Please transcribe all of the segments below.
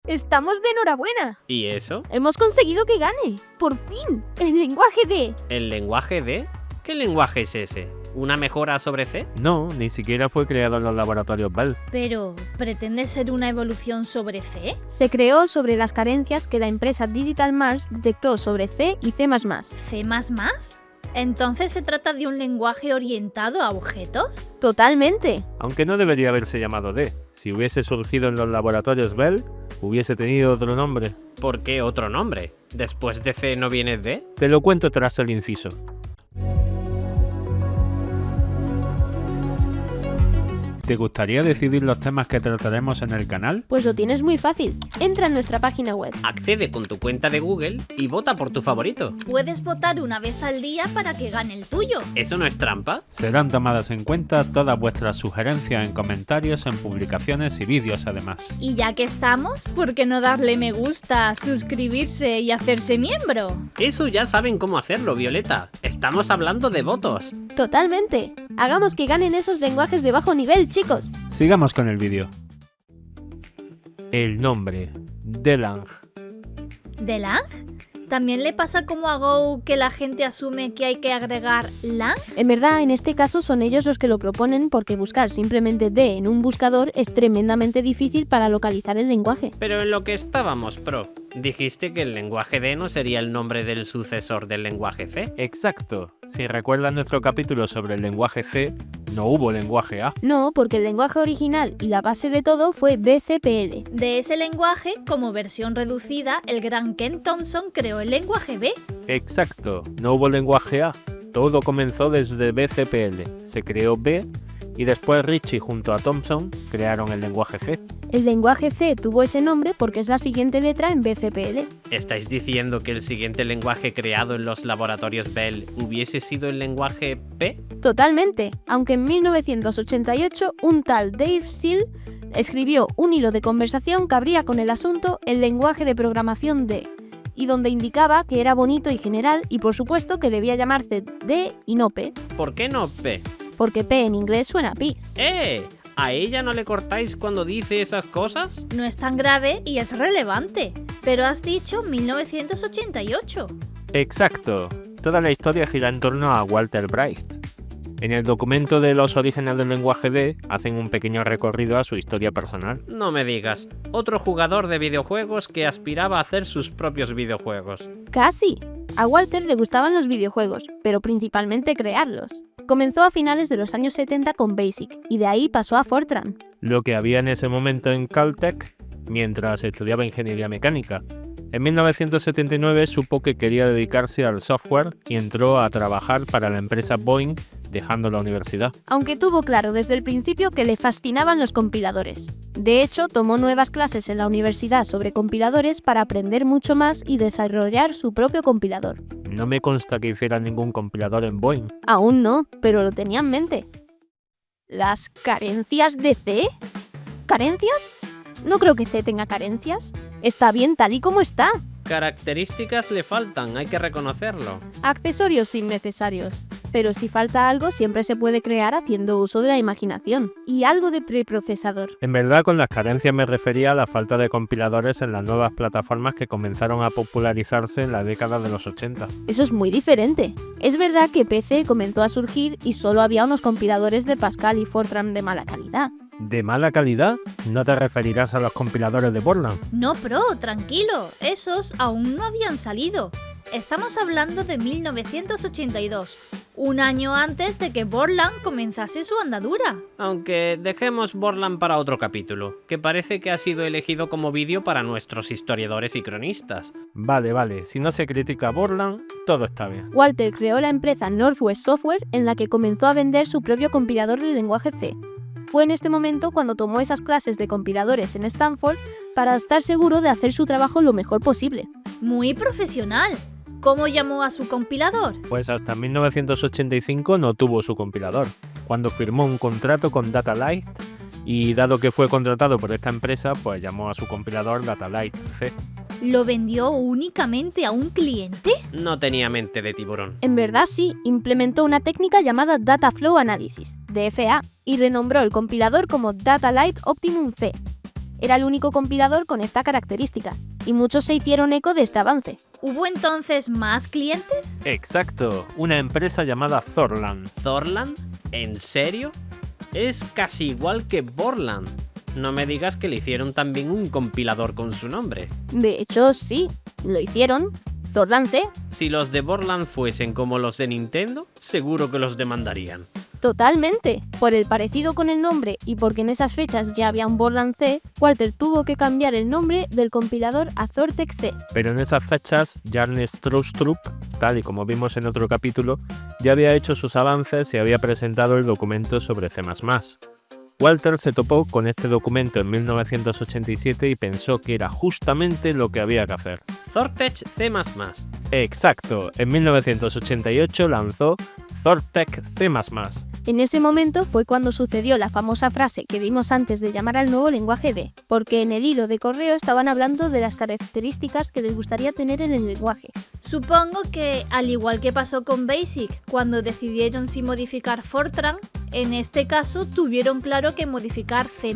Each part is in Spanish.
¡Estamos de enhorabuena! ¿Y eso? Hemos conseguido que gane. ¡Por fin! ¡El lenguaje D! ¿El lenguaje D? ¿Qué lenguaje es ese? ¿Una mejora sobre C? No, ni siquiera fue creado en los laboratorios Bell. Pero, ¿pretende ser una evolución sobre C? Se creó sobre las carencias que la empresa Digital Mars detectó sobre C y C++. ¿C++? ¿Entonces se trata de un lenguaje orientado a objetos? ¡Totalmente! Aunque no debería haberse llamado D. Si hubiese surgido en los laboratorios Bell, hubiese tenido otro nombre. ¿Por qué otro nombre? ¿Después de C no viene D? Te lo cuento tras el inciso. ¿Te gustaría decidir los temas que trataremos en el canal? Pues lo tienes muy fácil. Entra en nuestra página web. Accede con tu cuenta de Google y vota por tu favorito. Puedes votar una vez al día para que gane el tuyo. ¿Eso no es trampa? Serán tomadas en cuenta todas vuestras sugerencias en comentarios, en publicaciones y vídeos además. Y ya que estamos, ¿por qué no darle me gusta, suscribirse y hacerse miembro? Eso ya saben cómo hacerlo, Violeta. Estamos hablando de votos. ¡Totalmente! Hagamos que ganen esos lenguajes de bajo nivel, chicos. Sigamos con el vídeo. El nombre, Delang. ¿Delang? ¿También le pasa como a Go que la gente asume que hay que agregar lang? En verdad, en este caso son ellos los que lo proponen porque buscar simplemente D en un buscador es tremendamente difícil para localizar el lenguaje. Pero en lo que estábamos, Pro, dijiste que el lenguaje D no sería el nombre del sucesor del lenguaje C. Exacto. Si recuerdas nuestro capítulo sobre el lenguaje C, no hubo lenguaje A. No, porque el lenguaje original y la base de todo fue BCPL. De ese lenguaje, como versión reducida, el gran Ken Thompson creó el lenguaje B. Exacto. No hubo lenguaje A. Todo comenzó desde BCPL. Se creó B y después Ritchie junto a Thompson crearon el lenguaje C. El lenguaje C tuvo ese nombre porque es la siguiente letra en BCPL. ¿Estáis diciendo que el siguiente lenguaje creado en los laboratorios Bell hubiese sido el lenguaje P? Totalmente, aunque en 1988 un tal Dave Seal escribió un hilo de conversación que abría con el asunto el lenguaje de programación D, y donde indicaba que era bonito y general y por supuesto que debía llamarse D y no P, ¿Por qué no P? porque P en inglés suena a pis. ¿A ella no le cortáis cuando dice esas cosas? No es tan grave y es relevante. Pero has dicho 1988. Exacto. Toda la historia gira en torno a Walter Bright. En el documento de los orígenes del lenguaje D hacen un pequeño recorrido a su historia personal. No me digas, otro jugador de videojuegos que aspiraba a hacer sus propios videojuegos. Casi. A Walter le gustaban los videojuegos, pero principalmente crearlos. Comenzó a finales de los años 70 con BASIC, y de ahí pasó a Fortran. Lo que había en ese momento en Caltech, mientras estudiaba ingeniería mecánica. En 1979 supo que quería dedicarse al software y entró a trabajar para la empresa Boeing, dejando la universidad. Aunque tuvo claro desde el principio que le fascinaban los compiladores. De hecho, tomó nuevas clases en la universidad sobre compiladores para aprender mucho más y desarrollar su propio compilador. No me consta que hiciera ningún compilador en Boeing. Aún no, pero lo tenía en mente. ¿Las carencias de C? ¿Carencias? No creo que C tenga carencias. Está bien tal y como está. Características le faltan, hay que reconocerlo. Accesorios innecesarios. Pero si falta algo, siempre se puede crear haciendo uso de la imaginación. Y algo de preprocesador. En verdad, con las carencias me refería a la falta de compiladores en las nuevas plataformas que comenzaron a popularizarse en la década de los 80. Eso es muy diferente. Es verdad que PC comenzó a surgir y solo había unos compiladores de Pascal y Fortran de mala calidad. ¿De mala calidad? ¿No te referirás a los compiladores de Borland? No, Pro, tranquilo. Esos aún no habían salido. Estamos hablando de 1982, un año antes de que Borland comenzase su andadura. Aunque dejemos Borland para otro capítulo, que parece que ha sido elegido como vídeo para nuestros historiadores y cronistas. Vale, si no se critica a Borland, todo está bien. Walter creó la empresa Northwest Software en la que comenzó a vender su propio compilador de lenguaje C. Fue en este momento cuando tomó esas clases de compiladores en Stanford para estar seguro de hacer su trabajo lo mejor posible. Muy profesional. ¿Cómo llamó a su compilador? Pues hasta 1985 no tuvo su compilador, cuando firmó un contrato con Data Light y dado que fue contratado por esta empresa, pues llamó a su compilador Data Light C. ¿Lo vendió únicamente a un cliente? No tenía mente de tiburón. En verdad sí, implementó una técnica llamada Data Flow Analysis, DFA, y renombró el compilador como Data Light Optimum C. Era el único compilador con esta característica, y muchos se hicieron eco de este avance. ¿Hubo entonces más clientes? Exacto, una empresa llamada Thorland. ¿Thorland? ¿En serio? Es casi igual que Borland. No me digas que le hicieron también un compilador con su nombre. De hecho, sí, lo hicieron. Thorland C. Si los de Borland fuesen como los de Nintendo, seguro que los demandarían. Totalmente. Por el parecido con el nombre y porque en esas fechas ya había un Borland C, Walter tuvo que cambiar el nombre del compilador a Thortec C. Pero en esas fechas, Jarne Stroustrup, tal y como vimos en otro capítulo, ya había hecho sus avances y había presentado el documento sobre C++. Walter se topó con este documento en 1987 y pensó que era justamente lo que había que hacer. Thortec C++. Exacto, en 1988 lanzó Thortec C++. En ese momento fue cuando sucedió la famosa frase que vimos antes de llamar al nuevo lenguaje D, porque en el hilo de correo estaban hablando de las características que les gustaría tener en el lenguaje. Supongo que, al igual que pasó con BASIC, cuando decidieron si modificar Fortran, en este caso tuvieron claro que modificar C++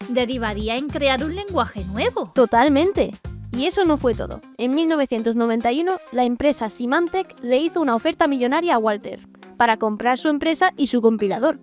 derivaría en crear un lenguaje nuevo. Totalmente. Y eso no fue todo. En 1991, la empresa Symantec le hizo una oferta millonaria a Walter para comprar su empresa y su compilador.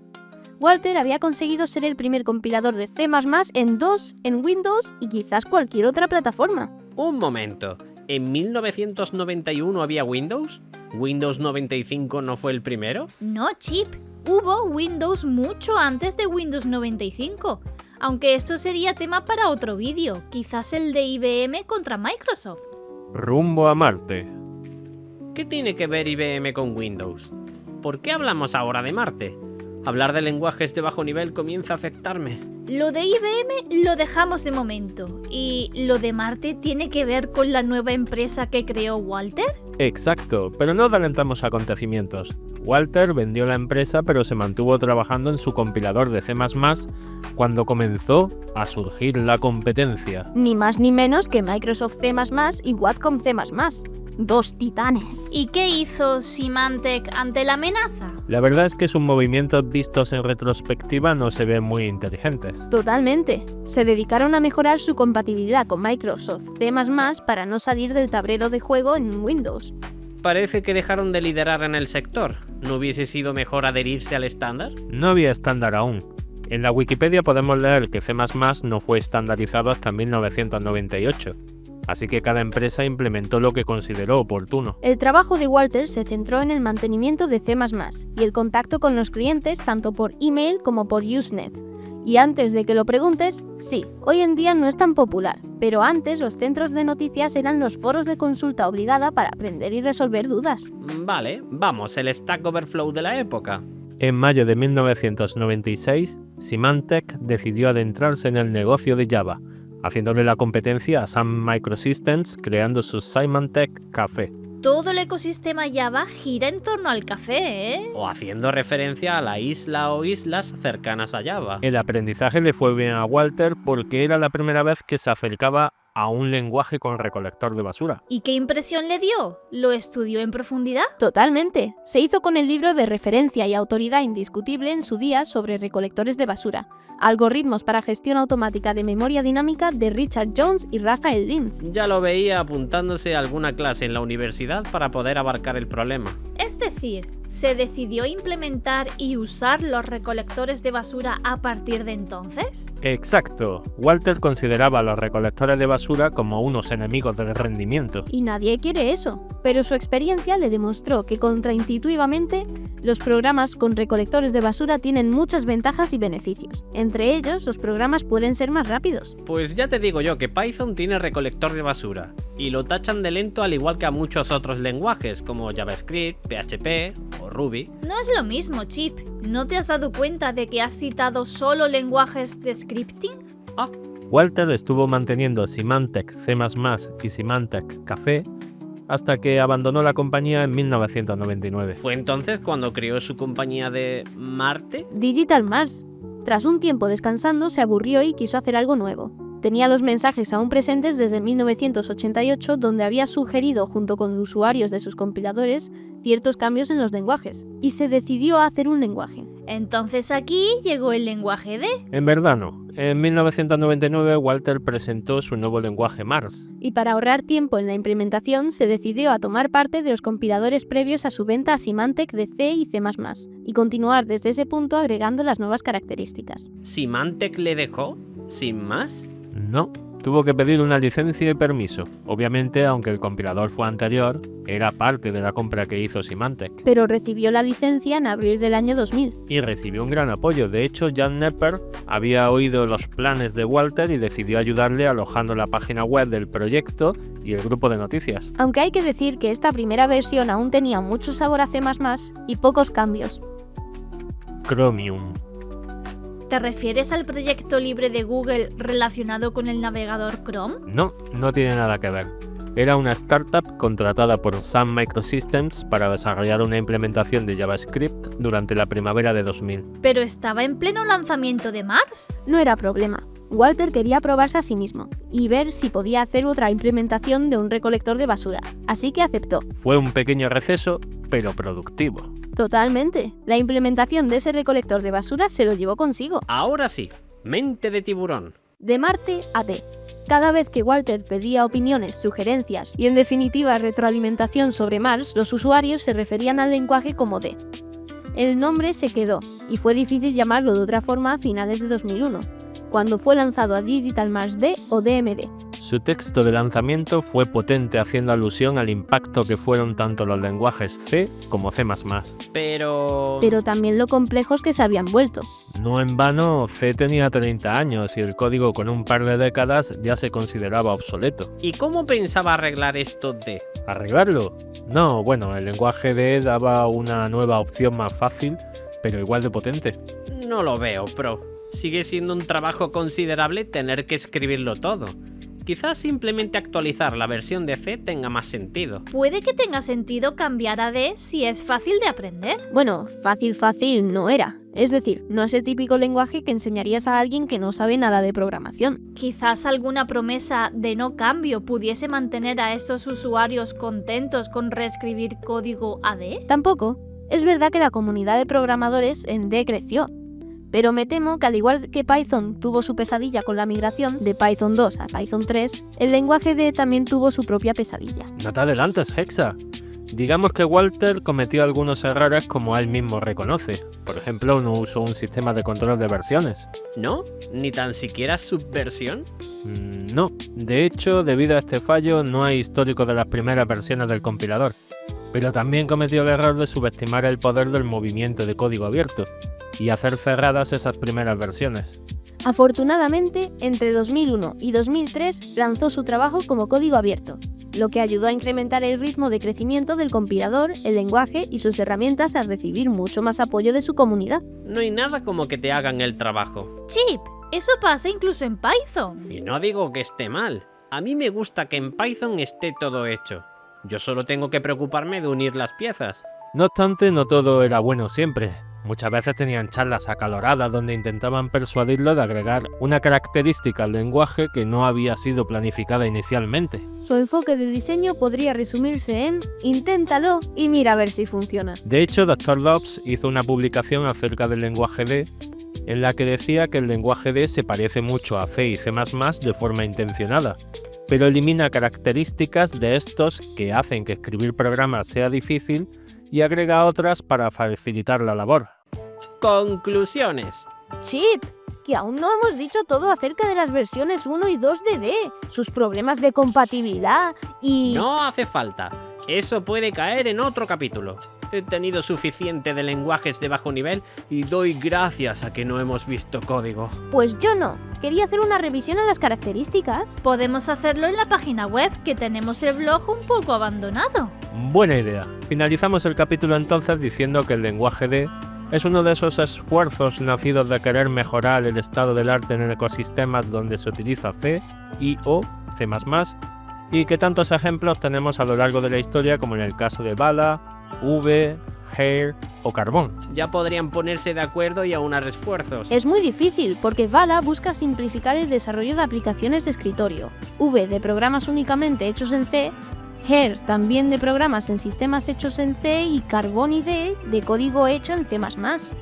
Walter había conseguido ser el primer compilador de C++ en DOS, en Windows y quizás cualquier otra plataforma. Un momento. ¿En 1991 había Windows? ¿Windows 95 no fue el primero? No, Chip. Hubo Windows mucho antes de Windows 95. Aunque esto sería tema para otro vídeo, quizás el de IBM contra Microsoft. Rumbo a Marte. ¿Qué tiene que ver IBM con Windows? ¿Por qué hablamos ahora de Marte? Hablar de lenguajes de bajo nivel comienza a afectarme. Lo de IBM lo dejamos de momento. ¿Y lo de Marte tiene que ver con la nueva empresa que creó Walter? Exacto, pero no adelantamos acontecimientos. Walter vendió la empresa pero se mantuvo trabajando en su compilador de C++ cuando comenzó a surgir la competencia. Ni más ni menos que Microsoft C++ y Wacom C++. Dos titanes. ¿Y qué hizo Symantec ante la amenaza? La verdad es que sus movimientos vistos en retrospectiva no se ven muy inteligentes. Totalmente. Se dedicaron a mejorar su compatibilidad con Microsoft C++ para no salir del tablero de juego en Windows. Parece que dejaron de liderar en el sector. ¿No hubiese sido mejor adherirse al estándar? No había estándar aún. En la Wikipedia podemos leer que C++ no fue estandarizado hasta 1998. Así que cada empresa implementó lo que consideró oportuno. El trabajo de Walter se centró en el mantenimiento de C++ y el contacto con los clientes tanto por email como por Usenet. Y antes de que lo preguntes, sí, hoy en día no es tan popular, pero antes los centros de noticias eran los foros de consulta obligada para aprender y resolver dudas. Vale, vamos, el Stack Overflow de la época. En mayo de 1996, Symantec decidió adentrarse en el negocio de Java, haciéndole la competencia a Sun Microsystems creando su Symantec Café. Todo el ecosistema Java gira en torno al café, ¿eh? O haciendo referencia a la isla o islas cercanas a Java. El aprendizaje le fue bien a Walter porque era la primera vez que se acercaba a un lenguaje con recolector de basura. ¿Y qué impresión le dio? ¿Lo estudió en profundidad? Totalmente. Se hizo con el libro de referencia y autoridad indiscutible en su día sobre recolectores de basura, algoritmos para gestión automática de memoria dinámica de Richard Jones y Raphael Linz. Ya lo veía apuntándose a alguna clase en la universidad para poder abarcar el problema. Es decir, ¿se decidió implementar y usar los recolectores de basura a partir de entonces? Exacto. Walter consideraba a los recolectores de basura como unos enemigos del rendimiento. Y nadie quiere eso, pero su experiencia le demostró que contraintuitivamente los programas con recolectores de basura tienen muchas ventajas y beneficios. Entre ellos, los programas pueden ser más rápidos. Pues ya te digo yo que Python tiene recolector de basura, y lo tachan de lento al igual que a muchos otros lenguajes como JavaScript, PHP o Ruby. No es lo mismo, Chip. ¿No te has dado cuenta de que has citado solo lenguajes de scripting? Ah, Walter estuvo manteniendo Symantec C++ y Symantec Café hasta que abandonó la compañía en 1999. ¿fue entonces cuando creó su compañía de Marte? Digital Mars. Tras un tiempo descansando, se aburrió y quiso hacer algo nuevo. Tenía los mensajes aún presentes desde 1988, donde había sugerido junto con usuarios de sus compiladores ciertos cambios en los lenguajes, y se decidió a hacer un lenguaje. Entonces aquí llegó el lenguaje D. En verdad no. En 1999 Walter presentó su nuevo lenguaje Mars. Y para ahorrar tiempo en la implementación, se decidió a tomar parte de los compiladores previos a su venta a Symantec de C y C++, y continuar desde ese punto agregando las nuevas características. ¿Symantec le dejó? ¿Sin más? No, tuvo que pedir una licencia y permiso. Obviamente, aunque el compilador fue anterior, era parte de la compra que hizo Symantec. Pero recibió la licencia en abril del año 2000. Y recibió un gran apoyo. De hecho, Jan Nepper había oído los planes de Walter y decidió ayudarle alojando la página web del proyecto y el grupo de noticias. Aunque hay que decir que esta primera versión aún tenía mucho sabor a C++ y pocos cambios. Chromium. ¿Te refieres al proyecto libre de Google relacionado con el navegador Chrome? No, no tiene nada que ver. Era una startup contratada por Sun Microsystems para desarrollar una implementación de JavaScript durante la primavera de 2000. Pero estaba en pleno lanzamiento de Mars. No era problema. Walter quería probarse a sí mismo y ver si podía hacer otra implementación de un recolector de basura, así que aceptó. Fue un pequeño receso, pero productivo. Totalmente. La implementación de ese recolector de basura se lo llevó consigo. Ahora sí, mente de tiburón. De Marte a D. Cada vez que Walter pedía opiniones, sugerencias y en definitiva retroalimentación sobre Mars, los usuarios se referían al lenguaje como D. El nombre se quedó y fue difícil llamarlo de otra forma a finales de 2001, cuando fue lanzado a Digital Mars D o DMD. Su texto de lanzamiento fue potente, haciendo alusión al impacto que fueron tanto los lenguajes C como C++. Pero También lo complejos que se habían vuelto. No en vano, C tenía 30 años y el código con un par de décadas ya se consideraba obsoleto. ¿y cómo pensaba arreglar esto D? ¿Arreglarlo? No, bueno, el lenguaje D daba una nueva opción más fácil, pero igual de potente. No lo veo, pro. Sigue siendo un trabajo considerable tener que escribirlo todo. Quizás simplemente actualizar la versión de C tenga más sentido. Puede que tenga sentido cambiar a D si es fácil de aprender. Bueno, fácil no era. Es decir, no es el típico lenguaje que enseñarías a alguien que no sabe nada de programación. Quizás alguna promesa de no cambio pudiese mantener a estos usuarios contentos con reescribir código a D. Tampoco. Es verdad que la comunidad de programadores en D creció. Pero me temo que al igual que Python tuvo su pesadilla con la migración de Python 2 a Python 3, el lenguaje D también tuvo su propia pesadilla. No te adelantes, Hexa. Digamos que Walter cometió algunos errores como él mismo reconoce. Por ejemplo, no usó un sistema de control de versiones. ¿No? ¿Ni tan siquiera subversión? No. De hecho, debido a este fallo, no hay histórico de las primeras versiones del compilador. Pero también cometió el error de subestimar el poder del movimiento de código abierto y hacer cerradas esas primeras versiones. Afortunadamente, entre 2001 y 2003 lanzó su trabajo como código abierto, lo que ayudó a incrementar el ritmo de crecimiento del compilador, el lenguaje y sus herramientas al recibir mucho más apoyo de su comunidad. No hay nada como que te hagan el trabajo. Chip, eso pasa incluso en Python. Y no digo que esté mal. A mí me gusta que en Python esté todo hecho. Yo solo tengo que preocuparme de unir las piezas. No obstante, no todo era bueno siempre. Muchas veces tenían charlas acaloradas donde intentaban persuadirlo de agregar una característica al lenguaje que no había sido planificada inicialmente. Su enfoque de diseño podría resumirse en inténtalo y mira a ver si funciona. De hecho, Dr. Dobbs hizo una publicación acerca del lenguaje D en la que decía que el lenguaje D se parece mucho a C y C++ de forma intencionada, pero elimina características de estos que hacen que escribir programas sea difícil y agrega otras para facilitar la labor. Conclusiones. Chip, que aún no hemos dicho todo acerca de las versiones 1 y 2 de D, sus problemas de compatibilidad y... No hace falta. Eso puede caer en otro capítulo. He tenido suficiente de lenguajes de bajo nivel y doy gracias a que no hemos visto código. Pues yo no. Quería hacer una revisión a las características. Podemos hacerlo en la página web, que tenemos el blog un poco abandonado. Buena idea. Finalizamos el capítulo entonces diciendo que el lenguaje D es uno de esos esfuerzos nacidos de querer mejorar el estado del arte en ecosistemas donde se utiliza C, I o C++, y que tantos ejemplos tenemos a lo largo de la historia como en el caso de Bala, V, Hair o Carbón. Ya podrían ponerse de acuerdo y aunar esfuerzos. Es muy difícil porque Vala busca simplificar el desarrollo de aplicaciones de escritorio, V de programas únicamente hechos en C, Her también de programas en sistemas hechos en C y Carbon y D de código hecho en C++.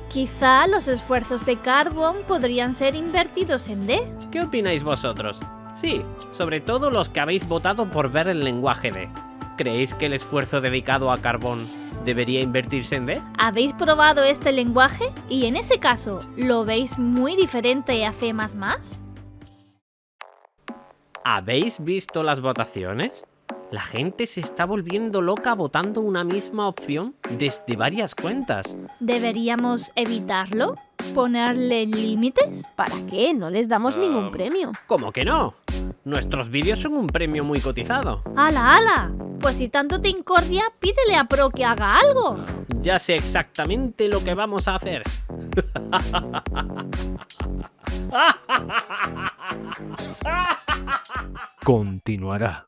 Quizá los esfuerzos de Carbon podrían ser invertidos en D. ¿Qué opináis vosotros? Sí, sobre todo los que habéis votado por ver el lenguaje D. ¿Creéis que el esfuerzo dedicado a Carbon debería invertirse en D? ¿Habéis probado este lenguaje? Y en ese caso, ¿lo veis muy diferente a C++? ¿Habéis visto las votaciones? La gente se está volviendo loca votando una misma opción desde varias cuentas. ¿Deberíamos evitarlo? ¿Ponerle límites? ¿Para qué? No les damos ningún premio. ¿Cómo que no? Nuestros vídeos son un premio muy cotizado. ¡Hala, hala! Pues si tanto te incordia, pídele a Pro que haga algo. Ya sé exactamente lo que vamos a hacer. Continuará.